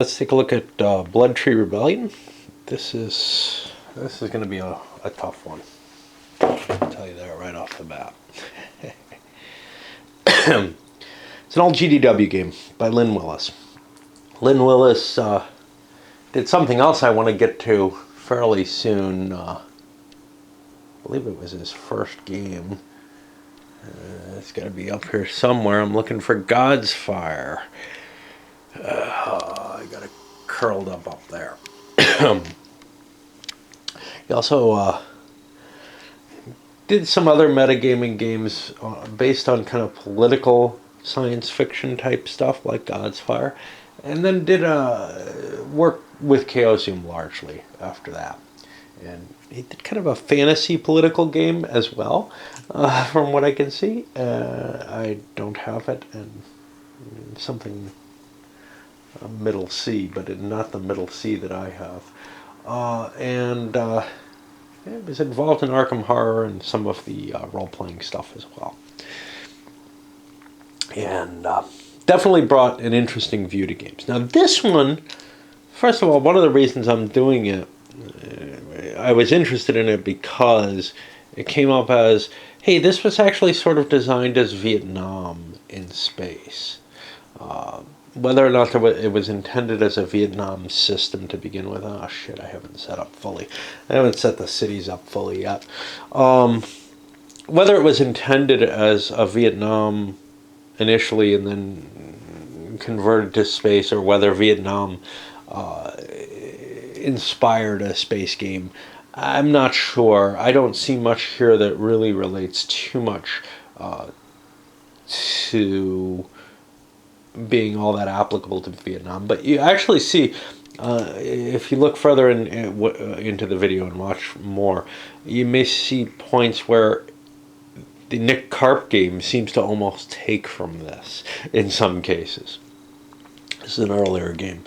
Let's take a look at Bloodtree Rebellion. This is going to be a tough one. I'll tell you that right off the bat. It's an old GDW game by Lynn Willis. Lynn Willis did something else I want to get to fairly soon. I believe it was his first game. It's got to be up here somewhere. I'm looking for God's Fire. I got it curled up there. He also did some other metagaming games based on kind of political science fiction type stuff like God's Fire, and then did work with Chaosium largely after that. And he did kind of a fantasy political game as well, from what I can see. I don't have it, and something middle C, but not the middle C that I have. It was involved in Arkham Horror and some of the role-playing stuff as well. And definitely brought an interesting view to games. Now this one, first of all, one of the reasons I'm doing it, I was interested in it because it came up as, hey, this was actually sort of designed as Vietnam in space. Whether or not it was intended as a Vietnam system to begin with, oh shit, I haven't set up fully. I haven't set the cities up fully yet. Whether it was intended as a Vietnam initially and then converted to space, or whether Vietnam inspired a space game, I'm not sure. I don't see much here that really relates too much to being all that applicable to Vietnam. But you actually see, if you look further into the video and watch more, you may see points where the Nick Carp game seems to almost take from this in some cases. This is an earlier game.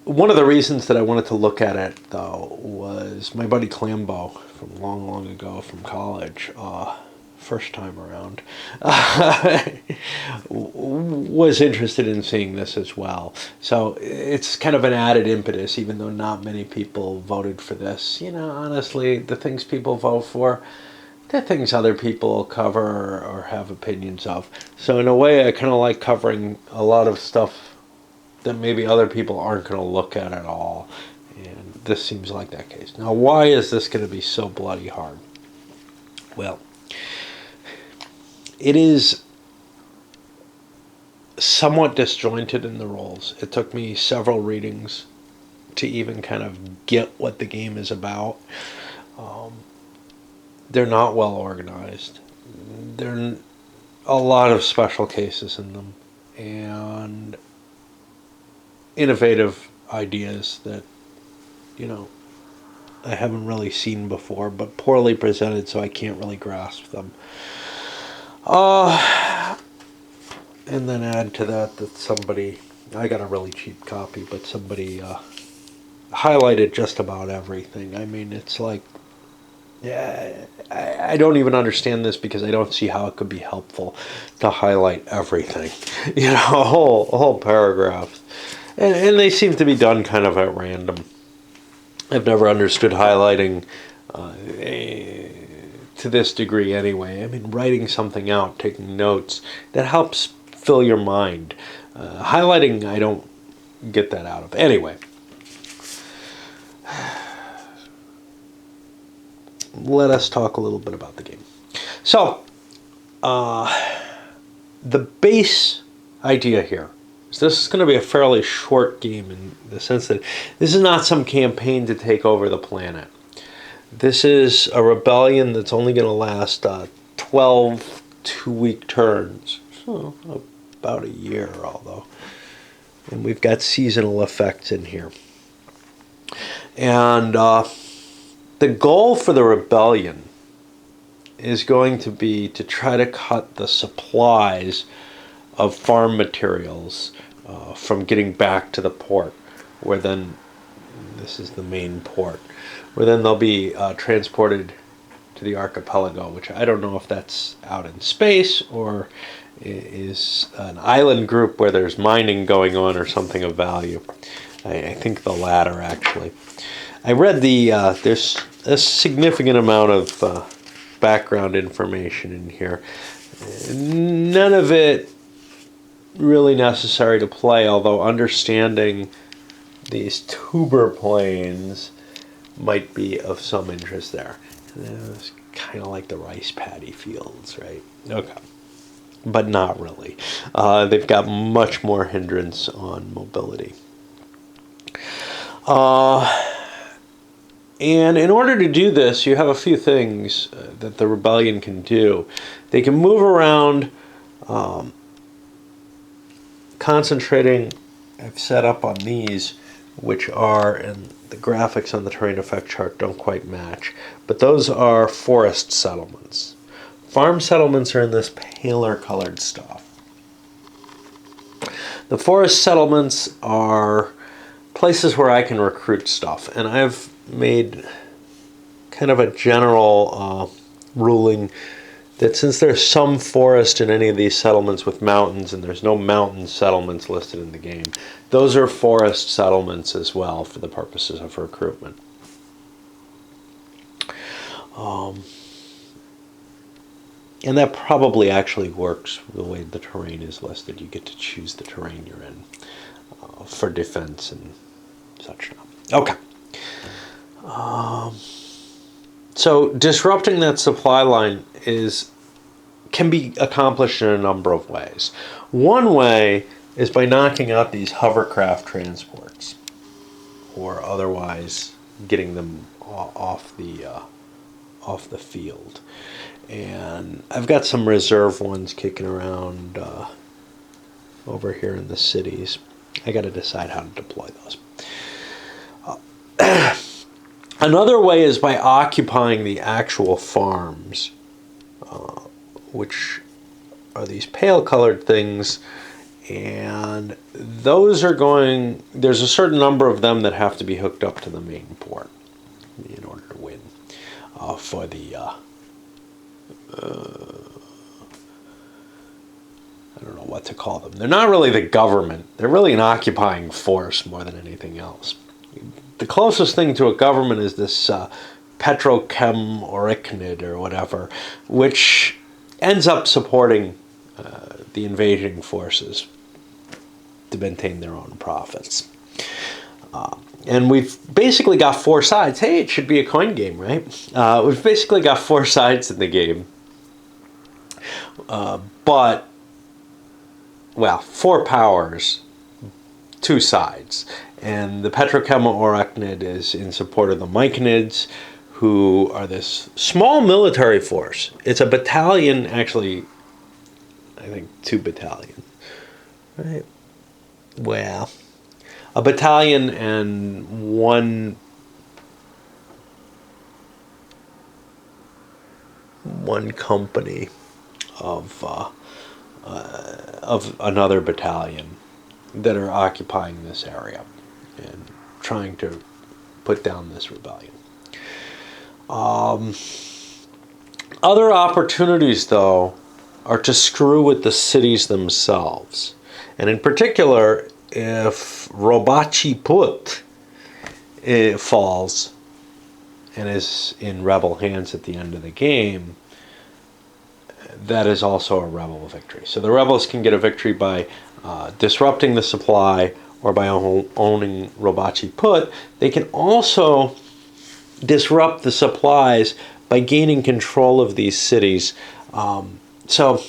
One of the reasons that I wanted to look at it, though, was my buddy Clambo from long ago from college, first time around, was interested in seeing this as well. So it's kind of an added impetus, even though not many people voted for this. You know, honestly, the things people vote for, they're things other people cover or have opinions of. So in a way, I kind of like covering a lot of stuff that maybe other people aren't going to look at all. And this seems like that case. Now, why is this going to be so bloody hard? Well, it is somewhat disjointed in the roles. It took me several readings to even kind of get what the game is about. They're not well organized. There are a lot of special cases in them, and innovative ideas that, you know, I haven't really seen before, but poorly presented, so I can't really grasp them. And then add to that somebody, I got a really cheap copy, but somebody highlighted just about everything. I mean, it's like, yeah, I don't even understand this because I don't see how it could be helpful to highlight everything. You know, a whole paragraphs. And they seem to be done kind of at random. I've never understood highlighting to this degree anyway. I mean, writing something out, taking notes, that helps fill your mind. Highlighting, I don't get that out of. Anyway, let us talk a little bit about the game. So, the base idea here is this is going to be a fairly short game in the sense that this is not some campaign to take over the planet. This is a rebellion that's only going to last 12 two-week turns. So about a year, although. And we've got seasonal effects in here. And the goal for the rebellion is going to be to try to cut the supplies of farm materials from getting back to the port, where then, this is the main port, where then they'll be transported to the archipelago, which I don't know if that's out in space or is an island group where there's mining going on or something of value. I think the latter, actually. I read there's a significant amount of background information in here. None of it really necessary to play, although understanding these tuber plains might be of some interest there. It's kind of like the rice paddy fields, right? Okay. But not really. They've got much more hindrance on mobility. And in order to do this, you have a few things that the rebellion can do. They can move around, concentrating. I've set up on these, which are, and the graphics on the terrain effect chart don't quite match, but those are forest settlements. Farm settlements are in this paler colored stuff. The forest settlements are places where I can recruit stuff, and I've made kind of a general ruling that since there's some forest in any of these settlements with mountains, and there's no mountain settlements listed in the game, those are forest settlements as well for the purposes of recruitment. And that probably actually works the way the terrain is listed. You get to choose the terrain you're in for defense and such. Okay. So disrupting that supply line can be accomplished in a number of ways. One way is by knocking out these hovercraft transports, or otherwise getting them off the field. And I've got some reserve ones kicking around over here in the cities. I got to decide how to deploy those. Another way is by occupying the actual farms, which are these pale colored things, and those are there's a certain number of them that have to be hooked up to the main port in order to win for the I don't know what to call them. They're not really the government. They're really an occupying force more than anything else. The closest thing to a government is this Petrochem Orichnid or whatever, which ends up supporting the invading forces to maintain their own profits. And we've basically got four sides. Hey, it should be a coin game, right? We've basically got four sides in the game. But, well, four powers, two sides. And the Petrochem Orichnid is in support of the Myconids, who are this small military force. It's a battalion, actually, I think 2 battalions. Right? Well, a battalion and one company of another battalion that are occupying this area and trying to put down this rebellion. Other opportunities, though, are to screw with the cities themselves. And in particular, if Robachi Put falls and is in rebel hands at the end of the game, that is also a rebel victory. So the rebels can get a victory by disrupting the supply or by owning Robachi Put. They can also disrupt the supplies by gaining control of these cities. So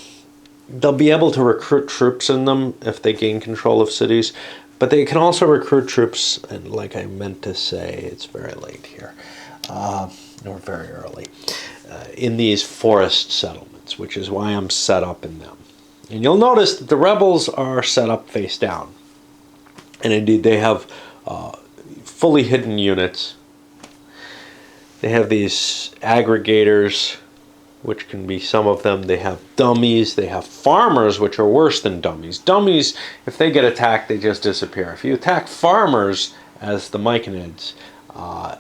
they'll be able to recruit troops in them if they gain control of cities, but they can also recruit troops, and like I meant to say, it's very late here, or very early, in these forest settlements, which is why I'm set up in them. And you'll notice that the rebels are set up face down. And indeed, they have fully hidden units. They have these aggregators, which can be some of them. They have dummies. They have farmers, which are worse than dummies. Dummies, if they get attacked, they just disappear. If you attack farmers, as the Myconids,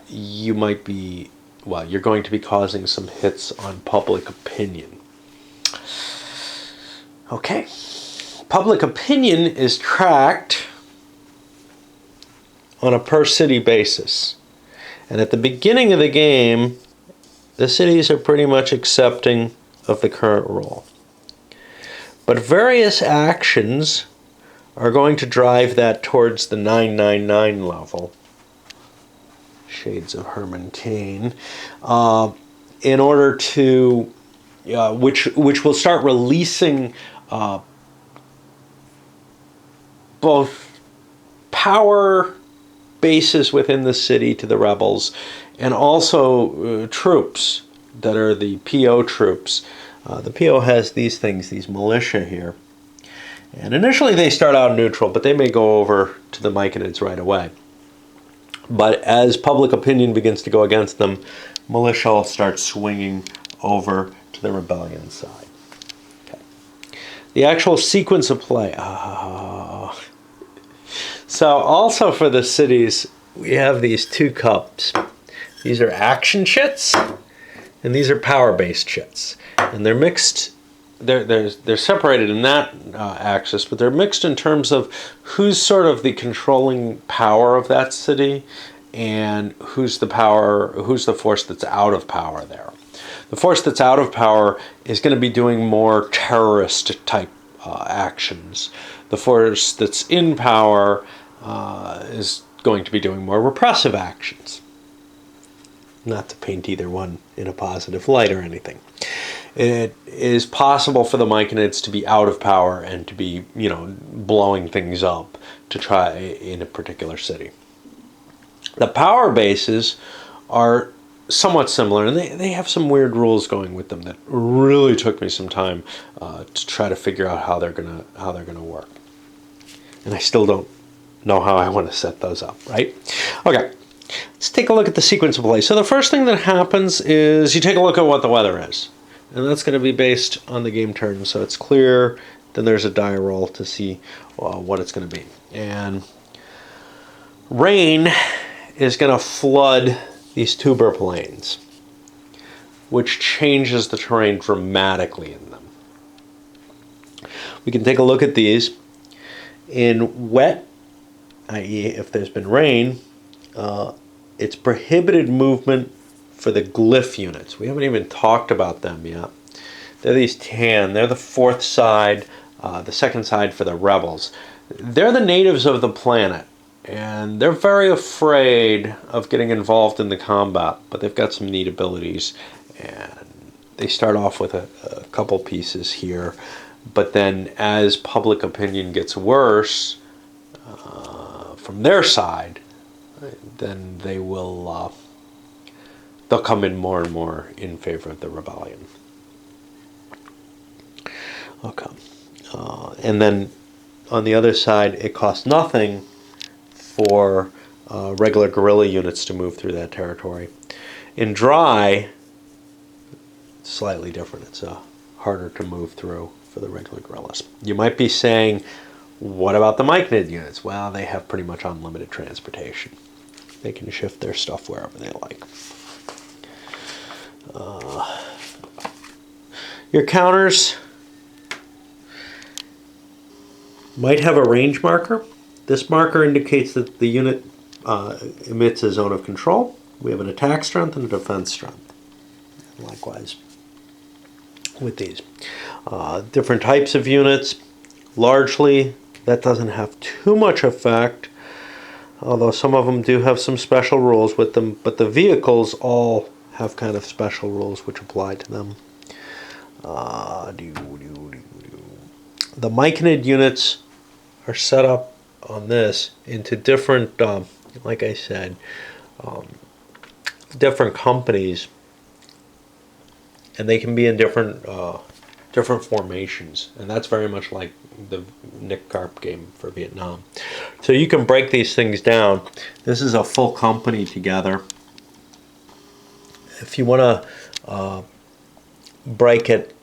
you might be, well, you're going to be causing some hits on public opinion. Okay. Public opinion is tracked on a per city basis. And at the beginning of the game, the cities are pretty much accepting of the current rule. But various actions are going to drive that towards the 999 level. Shades of Herman Cain. In order to, which will start releasing both power bases within the city to the rebels, and also troops that are the PO troops. The PO has these things, these militia here. And initially they start out neutral, but they may go over to the Myconids right away. But as public opinion begins to go against them, militia will start swinging over to the rebellion side. Okay. The actual sequence of play. So also for the cities, we have these two cups. These are action chits, and these are power-based chits. And they're mixed. They're separated in that axis, but they're mixed in terms of who's sort of the controlling power of that city, and who's the force that's out of power there. The force that's out of power is going to be doing more terrorist type actions. The force that's in power is going to be doing more repressive actions. Not to paint either one in a positive light or anything. It is possible for the Myconids to be out of power and to be, blowing things up to try in a particular city. The power bases are somewhat similar, and they have some weird rules going with them that really took me some time to try to figure out how they're gonna work. And I still don't know how I want to set those up, right? Okay, let's take a look at the sequence of play. So the first thing that happens is you take a look at what the weather is. And that's going to be based on the game turn, so it's clear. Then there's a die roll to see what it's going to be. And rain is going to flood these tuber plains, which changes the terrain dramatically in them. We can take a look at these. In wet, i.e. if there's been rain, it's prohibited movement for the glyph units. We haven't even talked about them yet. They're these tan. They're the fourth side, the second side for the rebels. They're the natives of the planet, and they're very afraid of getting involved in the combat, but they've got some neat abilities, and they start off with a couple pieces here, but then as public opinion gets worse from their side, then they'll come in more and more in favor of the rebellion. Okay. And then on the other side, it costs nothing for regular guerrilla units to move through that territory. In dry, it's slightly different. It's harder to move through for the regular guerrillas. You might be saying, what about the Myconid units? Well, they have pretty much unlimited transportation. They can shift their stuff wherever they like. Your counters might have a range marker. This marker indicates that the unit emits a zone of control. We have an attack strength and a defense strength. Likewise with these. Different types of units. Largely, that doesn't have too much effect, although some of them do have some special rules with them, but the vehicles all have kind of special rules which apply to them. The Myconid units are set up on this into different, like I said, different companies, and they can be in different formations, and that's very much like the Nick Carp game for Vietnam. So you can break these things down. This is a full company together. If you want to break it,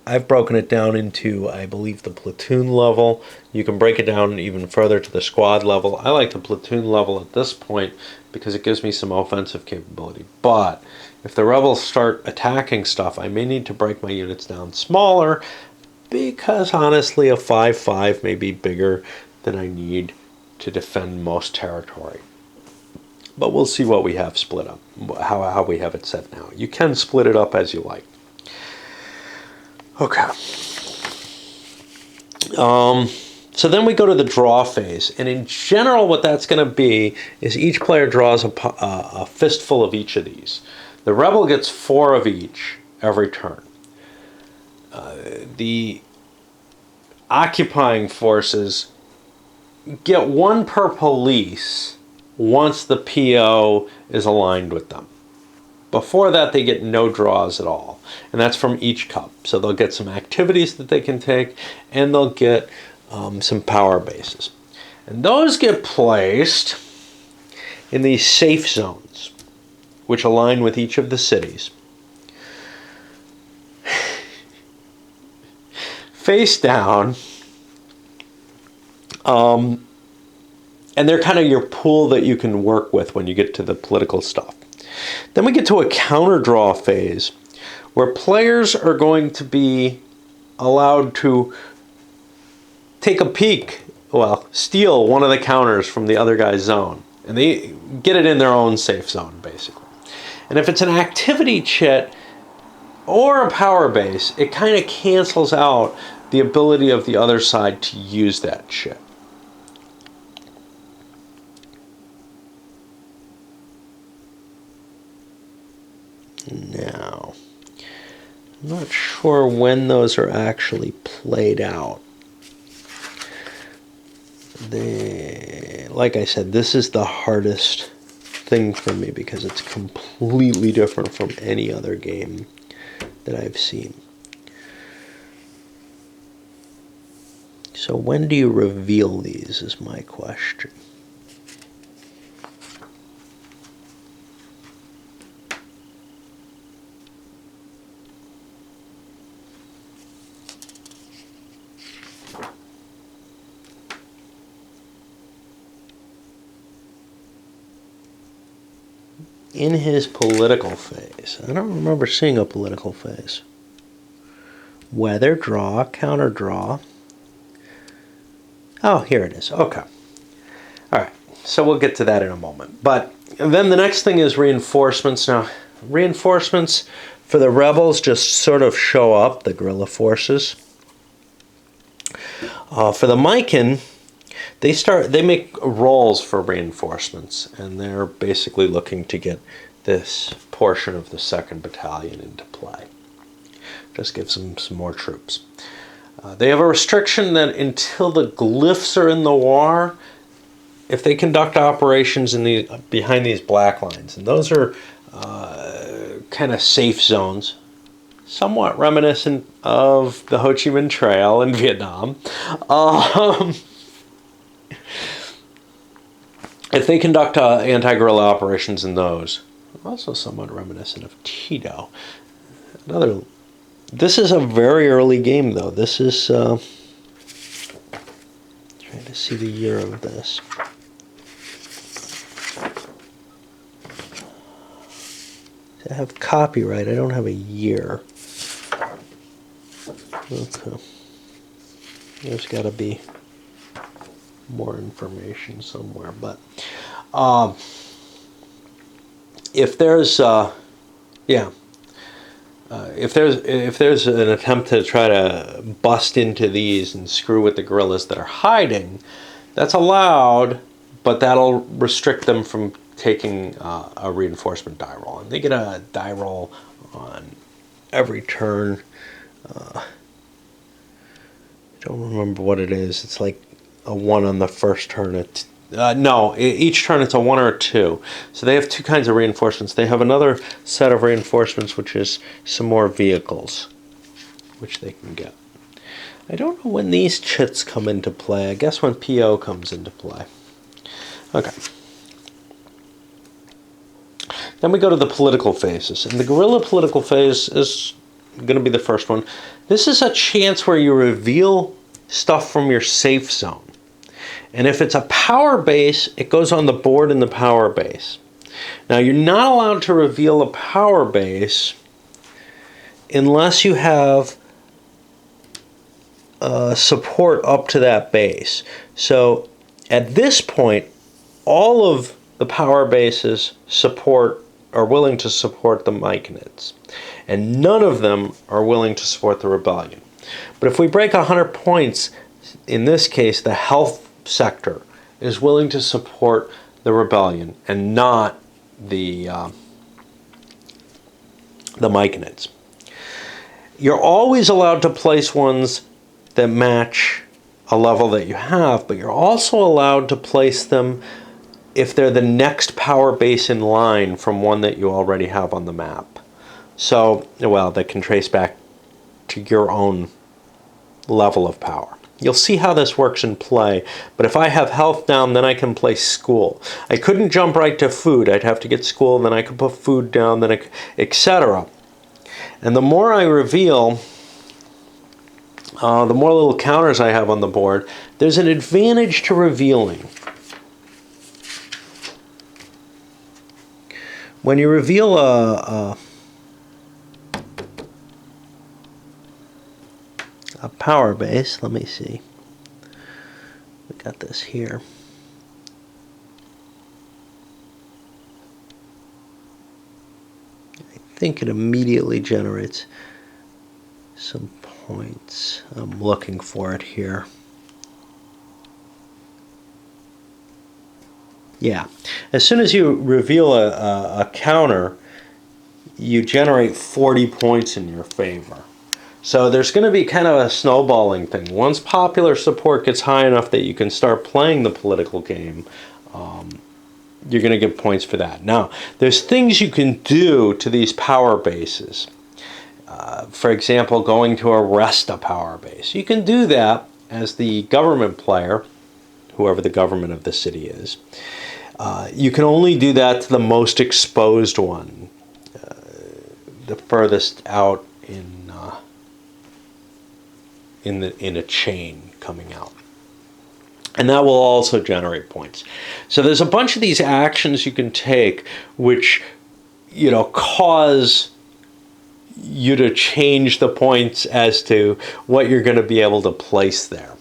I've broken it down into, I believe, the platoon level. You can break it down even further to the squad level. I like the platoon level at this point because it gives me some offensive capability. But if the rebels start attacking stuff, I may need to break my units down smaller because honestly a 5/5 may be bigger than I need to defend most territory. But we'll see what we have split up, how we have it set now. You can split it up as you like. Okay. So then we go to the draw phase, and in general what that's going to be is each player draws a fistful of each of these. The rebel gets 4 of each every turn. The occupying forces get 1 per police once the PO is aligned with them. Before that, they get no draws at all, and that's from each cup. So they'll get some activities that they can take, and they'll get some power bases. And those get placed in these safe zones, which align with each of the cities. Face down, and they're kind of your pool that you can work with when you get to the political stuff. Then we get to a counter draw phase where players are going to be allowed to take a peek, well, steal one of the counters from the other guy's zone. And they get it in their own safe zone, basically. And if it's an activity chit or a power base, it kind of cancels out the ability of the other side to use that chit. Now, I'm not sure when those are actually played out. Like I said, this is the hardest thing for me because it's completely different from any other game that I've seen. So when do you reveal these is my question. In his political phase. I don't remember seeing a political phase. Weather draw, counter draw. Oh, here it is. Okay. All right. So we'll get to that in a moment. But then the next thing is reinforcements. Now, reinforcements for the rebels just sort of show up, the guerrilla forces. For the Mycan, they make rolls for reinforcements, and they're basically looking to get this portion of the 2nd Battalion into play. Just gives them some more troops. They have a restriction that until the glyphs are in the war, if they conduct operations behind these black lines, and those are kind of safe zones, somewhat reminiscent of the Ho Chi Minh Trail in Vietnam. If they conduct anti-guerrilla operations in those, also somewhat reminiscent of Tito. This is a very early game, though. This is trying to see the year of this. I have copyright. I don't have a year. Okay. There's got to be more information somewhere, but if there's if there's an attempt to try to bust into these and screw with the guerrillas that are hiding, that's allowed, but that'll restrict them from taking a reinforcement die roll, and they get a die roll on every turn. I don't remember what it is. It's like a 1 on the first turn. No, each turn it's a 1 or a 2. So they have 2 kinds of reinforcements. They have another set of reinforcements, which is some more vehicles, which they can get. I don't know when these chits come into play. I guess when PO comes into play. Okay. Then we go to the political phases. And the guerrilla political phase is going to be the first one. This is a chance where you reveal stuff from your safe zone. And if it's a power base, it goes on the board in the power base. Now, you're not allowed to reveal a power base unless you have support up to that base. So at this point, all of the power bases are willing to support the Myconids, and none of them are willing to support the rebellion. But if we break 100 points, in this case, the health sector is willing to support the rebellion and not the Myconids. You're always allowed to place ones that match a level that you have, but you're also allowed to place them if they're the next power base in line from one that you already have on the map. So, well, that can trace back to your own level of power. You'll see how this works in play, but if I have health down, then I can place school. I couldn't jump right to food. I'd have to get school, then I could put food down, then etc. And the more I reveal, the more little counters I have on the board. There's an advantage to revealing. When you reveal a power base, let me see. We got this here. I think it immediately generates some points. I'm looking for it here. Yeah, as soon as you reveal a counter, you generate 40 points in your favor. So there's going to be kind of a snowballing thing. Once popular support gets high enough that you can start playing the political game, you're going to get points for that. Now, there's things you can do to these power bases. For example, going to arrest a power base. You can do that as the government player, whoever the government of the city is. You can only do that to the most exposed one, the furthest out in a chain coming out. And that will also generate points. So there's a bunch of these actions you can take which, cause you to change the points as to what you're going to be able to place there.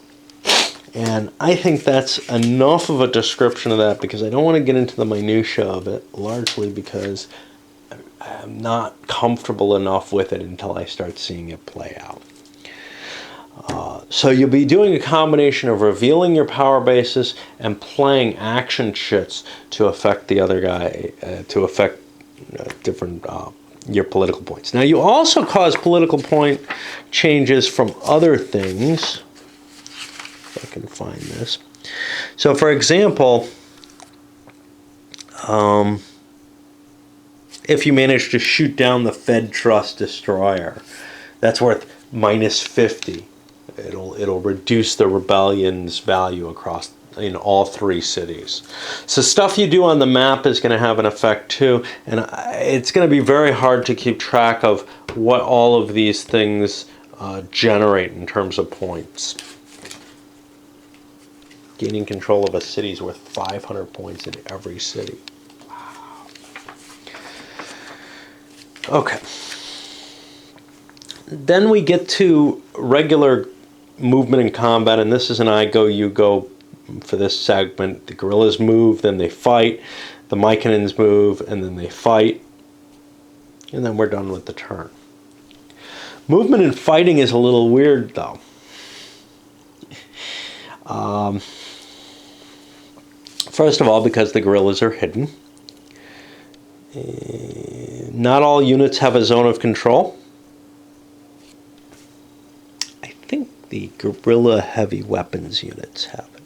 And I think that's enough of a description of that, because I don't want to get into the minutia of it, largely because I'm not comfortable enough with it until I start seeing it play out. So you'll be doing a combination of revealing your power bases and playing action chits to affect the other guy, to affect different your political points. Now you also cause political point changes from other things. If I can find this. So for example, if you manage to shoot down the Fed Trust destroyer, that's worth minus 50. It'll reduce the rebellion's value across in all 3 cities. So stuff you do on the map is going to have an effect too, and it's going to be very hard to keep track of what all of these things generate in terms of points. Gaining control of a city is worth 500 points in every city. Wow. Okay. Then we get to regular movement and combat, and this is an I go, you go for this segment. The guerrillas move, then they fight. The Myconids move, and then they fight. And then we're done with the turn. Movement and fighting is a little weird, though. First of all, because the guerrillas are hidden. Not all units have a zone of control. I think the guerrilla heavy weapons units have it.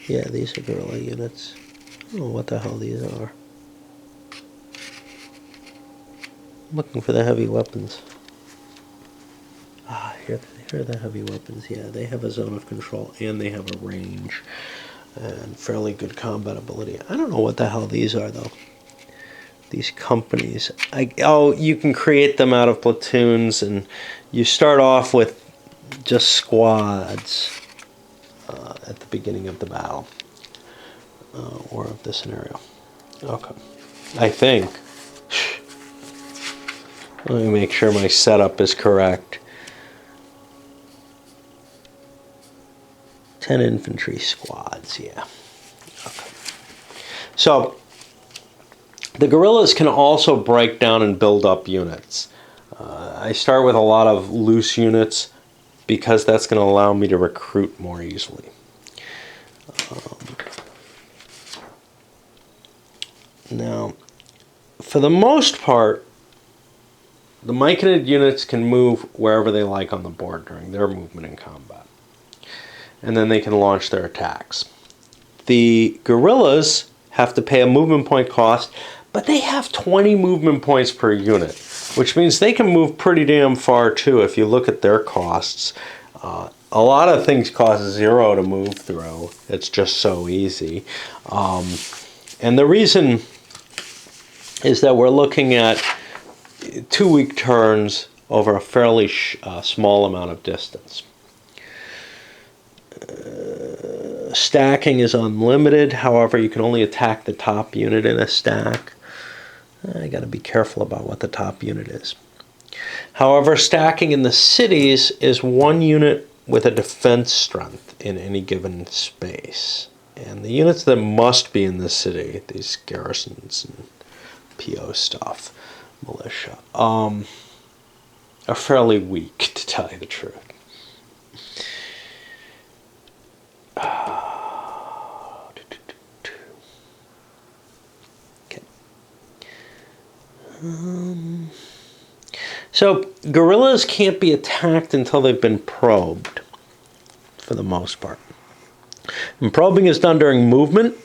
Yeah, these are guerrilla units. I don't know what the hell these are. I'm looking for the heavy weapons. Here are the heavy weapons. Yeah, they have a zone of control and they have a range and fairly good combat ability. I don't know what the hell these are, though. These companies. You can create them out of platoons, and you start off with just squads at the beginning of the battle or of the scenario. Okay. I think. Let me make sure my setup is correct. 10 infantry squads, yeah. Okay. So, the guerrillas can also break down and build up units. I start with a lot of loose units because that's going to allow me to recruit more easily. Now, for the most part, the Myconid units can move wherever they like on the board during their movement in combat. And then they can launch their attacks. The guerrillas have to pay a movement point cost, but they have 20 movement points per unit, which means they can move pretty damn far too if you look at their costs. A lot of things cost 0 to move through. It's just so easy. And the reason is that we're looking at 2-week turns over a fairly small amount of distance. Stacking is unlimited. However, you can only attack the top unit in a stack. I got to be careful about what the top unit is. However, stacking in the cities is 1 unit with a defense strength in any given space. And the units that must be in the city, these garrisons and PO stuff, militia, are fairly weak, to tell you the truth. Okay. So guerrillas can't be attacked until they've been probed, for the most part. And probing is done during movement.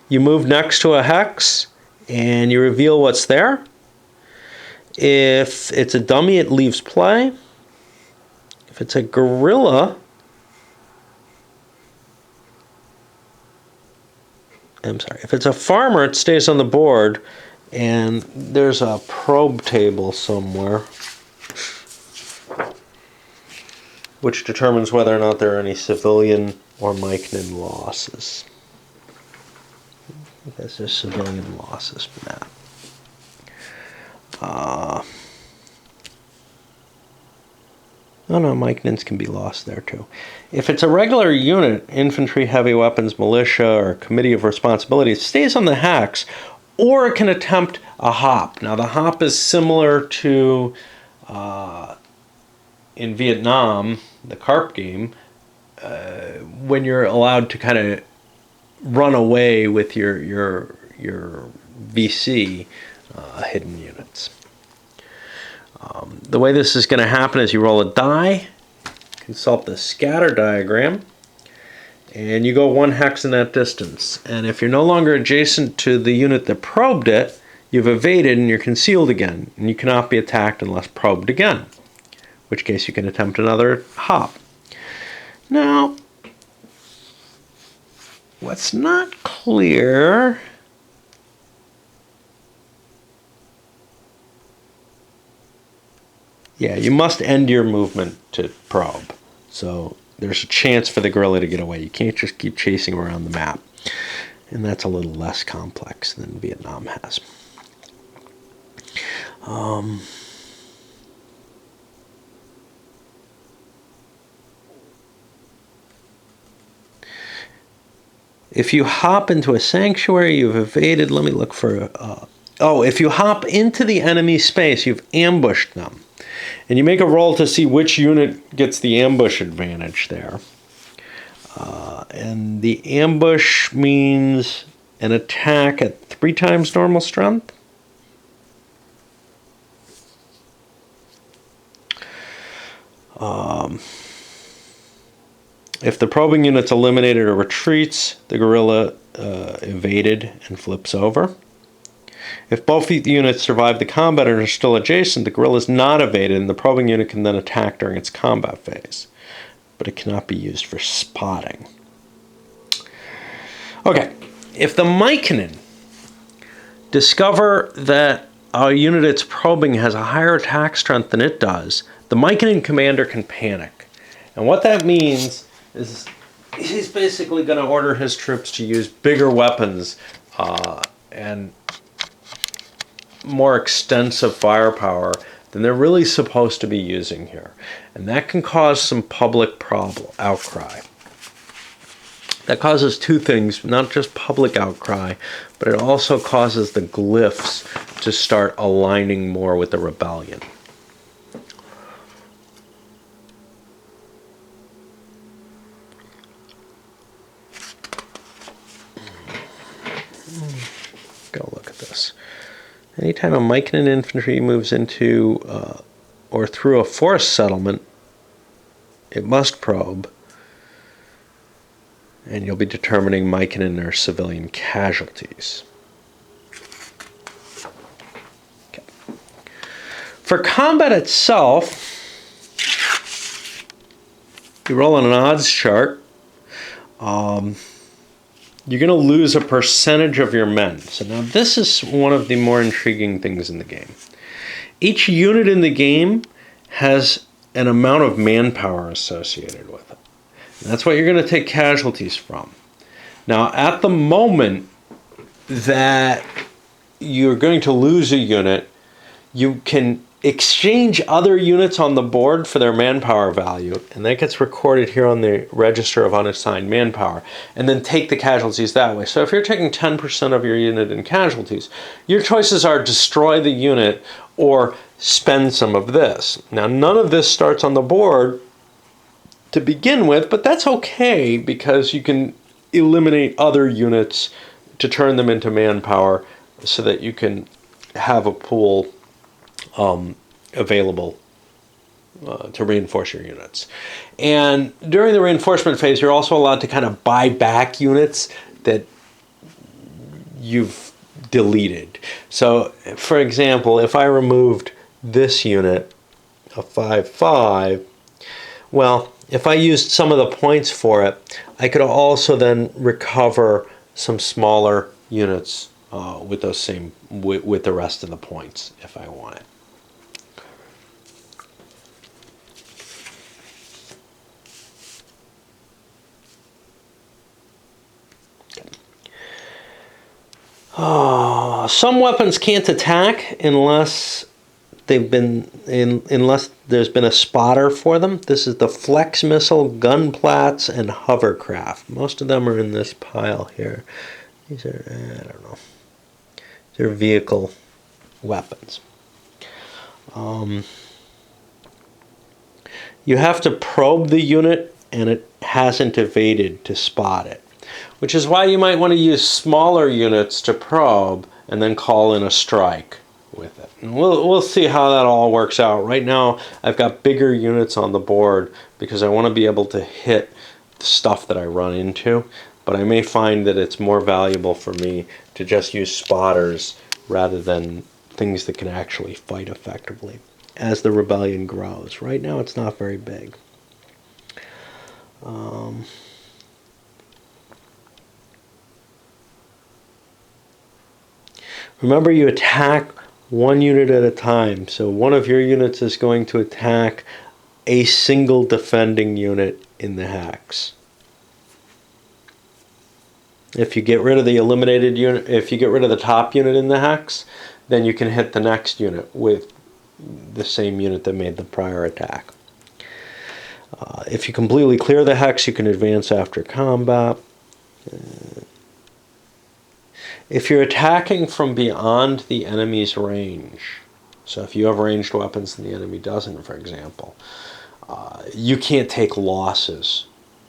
You move next to a hex, and you reveal what's there. If it's a dummy, it leaves play. If it's a guerrilla, if it's a farmer, it stays on the board, and there's a probe table somewhere which determines whether or not there are any civilian or Myconid losses. I guess there's civilian losses for that. Oh no, Myconids can be lost there too. If it's a regular unit, infantry, heavy weapons, militia, or committee of responsibility, it stays on the hex, or it can attempt a hop. Now the hop is similar to in Vietnam, the carp game, when you're allowed to kind of run away with your VC hidden units. The way this is going to happen is you roll a die, consult the scatter diagram, and you go 1 hex in that distance. And if you're no longer adjacent to the unit that probed it, you've evaded and you're concealed again, and you cannot be attacked unless probed again, in which case you can attempt another hop. Now, what's not clear you must end your movement to probe. So there's a chance for the guerrilla to get away. You can't just keep chasing around the map. And that's a little less complex than Vietnam has. If you hop into a sanctuary, you've evaded. Let me look for... if you hop into the enemy space, you've ambushed them. And you make a roll to see which unit gets the ambush advantage there. And the ambush means an attack at 3 times normal strength. If the probing unit's eliminated or retreats, the guerrilla evaded and flips over. If both units survive the combat and are still adjacent, the guerrilla is not evaded, and the probing unit can then attack during its combat phase. But it cannot be used for spotting. Okay, if the Myconid discover that a unit it's probing has a higher attack strength than it does, the Myconid commander can panic. And what that means is he's basically going to order his troops to use bigger weapons and more extensive firepower than they're really supposed to be using here. And that can cause some public outcry. That causes two things, not just public outcry, but it also causes the glyphs to start aligning more with the rebellion. Go look at this. Anytime a Myconid infantry moves into or through a forest settlement, it must probe, and you'll be determining Myconid or civilian casualties. Okay. For combat itself, you roll on an odds chart. You're going to lose a percentage of your men. So now this is one of the more intriguing things in the game. Each unit in the game has an amount of manpower associated with it. And that's what you're going to take casualties from. Now, at the moment that you're going to lose a unit, you can exchange other units on the board for their manpower value, and that gets recorded here on the register of unassigned manpower, and then take the casualties that way. So if you're taking 10% of your unit in casualties, your choices are destroy the unit or spend some of this. Now, none of this starts on the board to begin with, but that's okay because you can eliminate other units to turn them into manpower so that you can have a pool available to reinforce your units. And during the reinforcement phase, you're also allowed to kind of buy back units that you've deleted. So, for example, if I removed this unit, a 5/5, well, if I used some of the points for it, I could also then recover some smaller units with those same with the rest of the points if I wanted. Some weapons can't attack unless unless there's been a spotter for them. This is the flex missile, gun plats, and hovercraft. Most of them are in this pile here. These are, I don't know. They're vehicle weapons. You have to probe the unit, and it hasn't evaded to spot it, which is why you might want to use smaller units to probe and then call in a strike with it. And we'll see how that all works out. Right now, I've got bigger units on the board because I want to be able to hit the stuff that I run into, but I may find that it's more valuable for me to just use spotters rather than things that can actually fight effectively as the rebellion grows. Right now, it's not very big. Remember, you attack one unit at a time. So one of your units is going to attack a single defending unit in the hex. If you get rid of the eliminated unit, if you get rid of the top unit in the hex, then you can hit the next unit with the same unit that made the prior attack. If you completely clear the hex, you can advance after combat. If you're attacking from beyond the enemy's range, so if you have ranged weapons and the enemy doesn't, for example, you can't take losses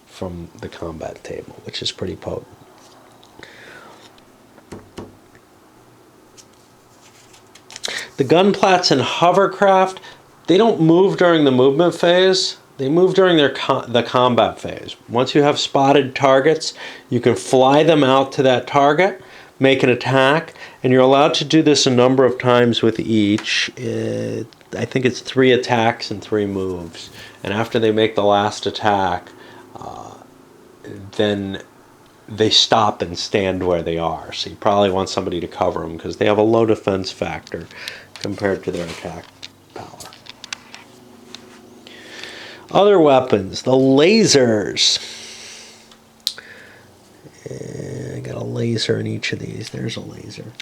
from the combat table, which is pretty potent. The gun plats and hovercraft, they don't move during the movement phase. They move during the combat phase. Once you have spotted targets, you can fly them out to that target, make an attack, and you're allowed to do this a number of times with each. I think it's 3 attacks and 3 moves. And after they make the last attack, then they stop and stand where they are. So you probably want somebody to cover them because they have a low defense factor compared to their attack power. Other weapons, the lasers. I got a laser in each of these. There's a laser.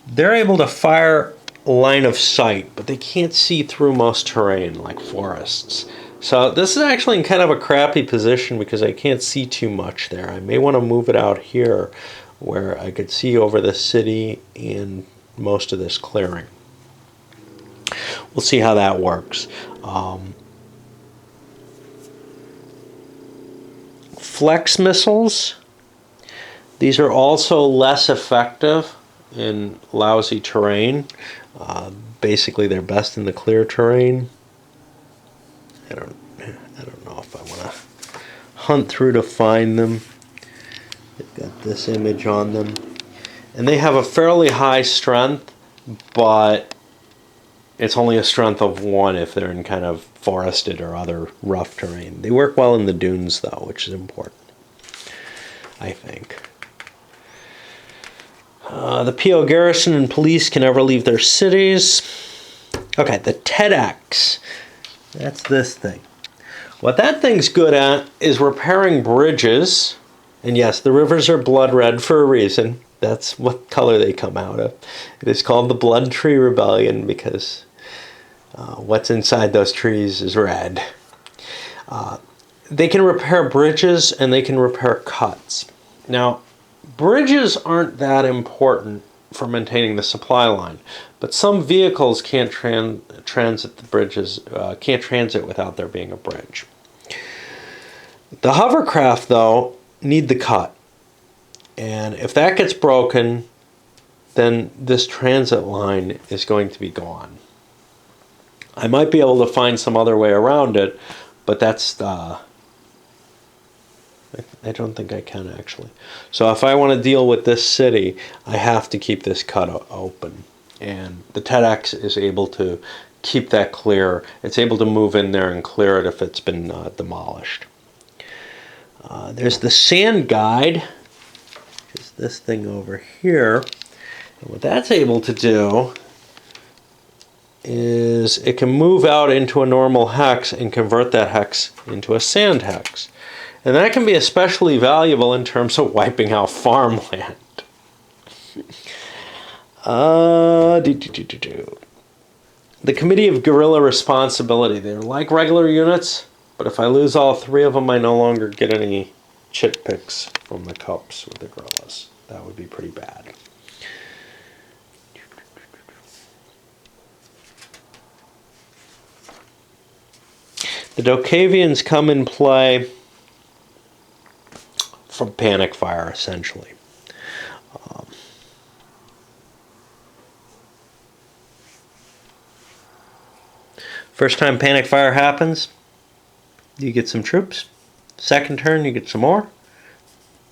They're able to fire line of sight, but they can't see through most terrain like forests. So this is actually in kind of a crappy position because I can't see too much there. I may want to move it out here where I could see over the city and most of this clearing. We'll see how that works. Flex missiles. These are also less effective in lousy terrain. Basically, they're best in the clear terrain. I don't know if I want to hunt through to find them. They've got this image on them, and they have a fairly high strength, but it's only a strength of 1 if they're in kind of forested or other rough terrain. They work well in the dunes, though, which is important, I think. The PO garrison and police can never leave their cities. Okay, the TEDx. That's this thing. What that thing's good at is repairing bridges. And yes, the rivers are blood red for a reason. That's what color they come out of. It is called the Bloodtree Rebellion because what's inside those trees is red. They can repair bridges and they can repair cuts. Now, bridges aren't that important for maintaining the supply line, but some vehicles can't transit the bridges, can't transit without there being a bridge. The hovercraft, though, need the cut, and if that gets broken, then this transit line is going to be gone. I might be able to find some other way around it, but that's I don't think I can actually. So if I want to deal with this city, I have to keep this cut open. And the TEDx is able to keep that clear. It's able to move in there and clear it if it's been demolished. There's the sand guide, which is this thing over here. And what that's able to do is it can move out into a normal hex and convert that hex into a sand hex. And that can be especially valuable in terms of wiping out farmland. The Committee of Guerrilla Responsibility. They're like regular units, but if I lose all 3 of them, I no longer get any chit picks from the cups with the guerrillas. That would be pretty bad. The Dokavians come in play from panic fire, essentially. First time panic fire happens, you get some troops. Second turn, you get some more.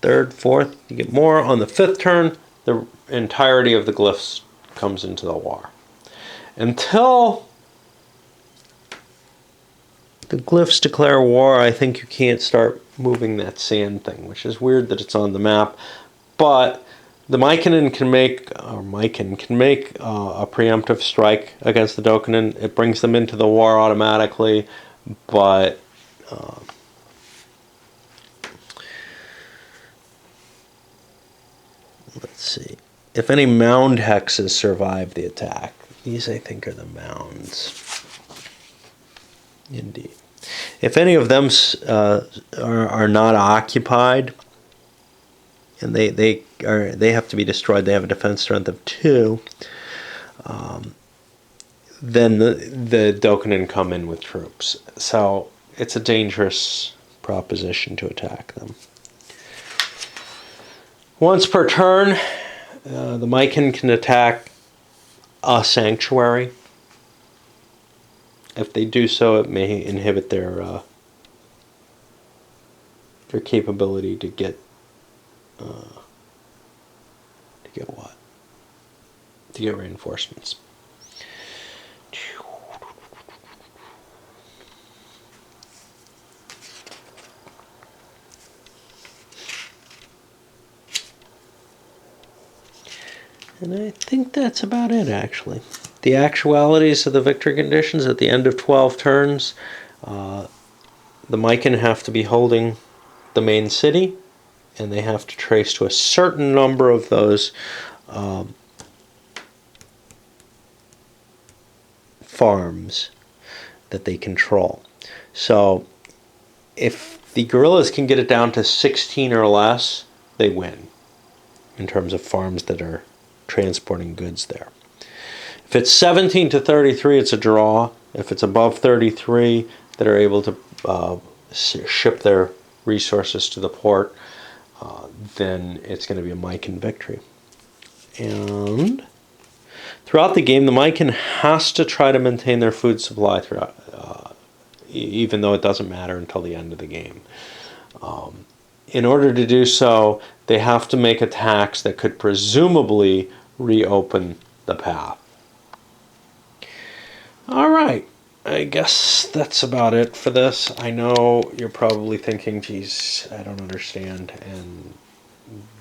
Third, fourth, you get more. On the 5th turn, the entirety of the glyphs comes into the war. Until the glyphs declare war, I think you can't start moving that sand thing, which is weird that it's on the map. But the Mykonen can make a preemptive strike against the Dokunin. It brings them into the war automatically, but let's see. If any mound hexes survive the attack, these I think are the mounds. Indeed. If any of them are not occupied, and they have to be destroyed, they have a defense strength of 2, then the Dokunin come in with troops. So it's a dangerous proposition to attack them. Once per turn, the Myken can attack a sanctuary. If they do so, it may inhibit their capability to get what? To get reinforcements. And I think that's about it, actually. The actualities of the victory conditions at the end of 12 turns, the Myken have to be holding the main city, and they have to trace to a certain number of those farms that they control. So if the guerrillas can get it down to 16 or less, they win in terms of farms that are transporting goods there. If it's 17 to 33, it's a draw. If it's above 33 that are able to ship their resources to the port, then it's going to be a Mycan victory. And throughout the game, the Mycan has to try to maintain their food supply throughout, even though it doesn't matter until the end of the game. In order to do so, they have to make attacks that could presumably reopen the path. All right, I guess that's about it for this. I know you're probably thinking, geez, I don't understand, and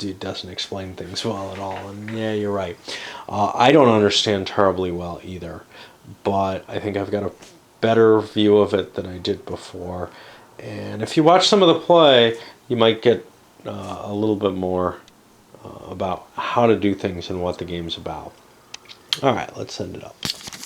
it doesn't explain things well at all. And yeah, you're right. I don't understand terribly well either, but I think I've got a better view of it than I did before. And if you watch some of the play, you might get a little bit more about how to do things and what the game's about. All right, let's send it up.